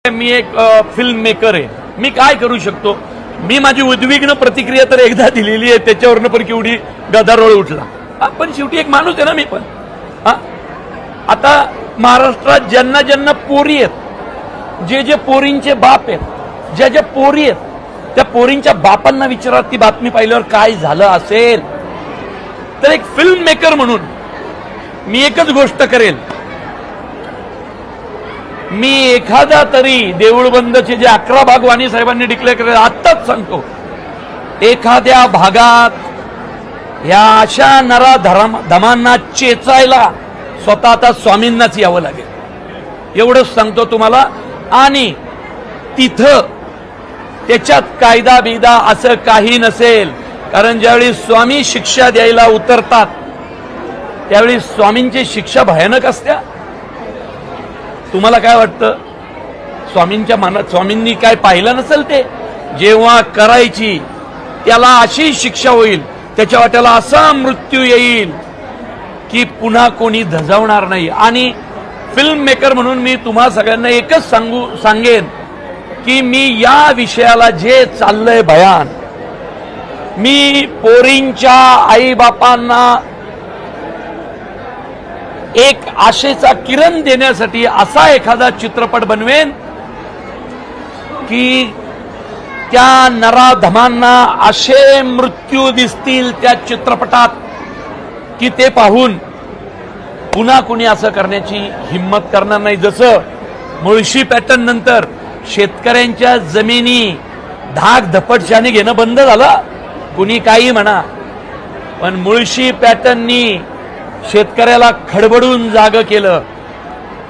मी एक film maker आहे. मी काय करू शकतो? मी माझी उद्विग्न प्रतिक्रिया तर एकदा दिलेली आहे, त्याच्यावरनं पण केवढी गदारोळ उठला. पण शेवटी एक माणूस आहे ना मी पण. आता महाराष्ट्रात ज्यांना ज्यांना पोरी आहेत, जे जे पोरींचे बाप आहेत, ज्या ज्या पोरी आहेत, त्या पोरींच्या बापांना विचारा ती बातमी पाहिल्यावर काय झालं असेल. तर एक फिल्म मेकर म्हणून मी एकच गोष्ट करेल, मी एखादा तरी देऊळ बंदचे जे 11 भाग वाणी साहेबांनी डिक्लेअर केले आत्ताच सांगतो, एखाद्या भागात या अशा नरा धमांना चेचायला स्वतः आता स्वामींनाच यावं लागेल, एवढंच सांगतो तुम्हाला. आणि तिथं त्याच्यात कायदा बिदा असं काही नसेल, कारण ज्यावेळी स्वामी शिक्षा द्यायला उतरतात त्यावेळी स्वामींची शिक्षा भयानक असते. तुम्हाला काय वाटतं? स्वामींच्या मनात स्वामींनी काय पाहिलं नसेल? ते जेव्हा करायची त्याला अशी शिक्षा होईल, त्याच्या वाट्याला असा मृत्यू येईल की पुन्हा कोणी धजावणार नाही. आणि फिल्म मेकर म्हणून मी तुम्हा सगळ्यांना एकच सांगेन की मी या विषयाला जे चाललंय भयान, मी पोरींच्या आईबापांना एक आशेचा किरण देण्यासाठी असा एखादा चित्रपट बनवेन की त्या नराधमांना असे मृत्यू दिसतील त्या चित्रपटात की ते पाहून पुन्हा कुणी असं करण्याची हिम्मत करणार नाही. जसं मुळशी पॅटर्न नंतर शेतकऱ्यांच्या जमिनी धाक धपटशाने घेणं बंद झालं, कुणी काही म्हणा, पण मुळशी पॅटर्ननी शेतकऱ्याला खडबडून जाग केलं.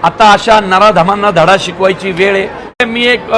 आता अशा नराधमांना धडा शिकवायची वेळ आहे. मी एक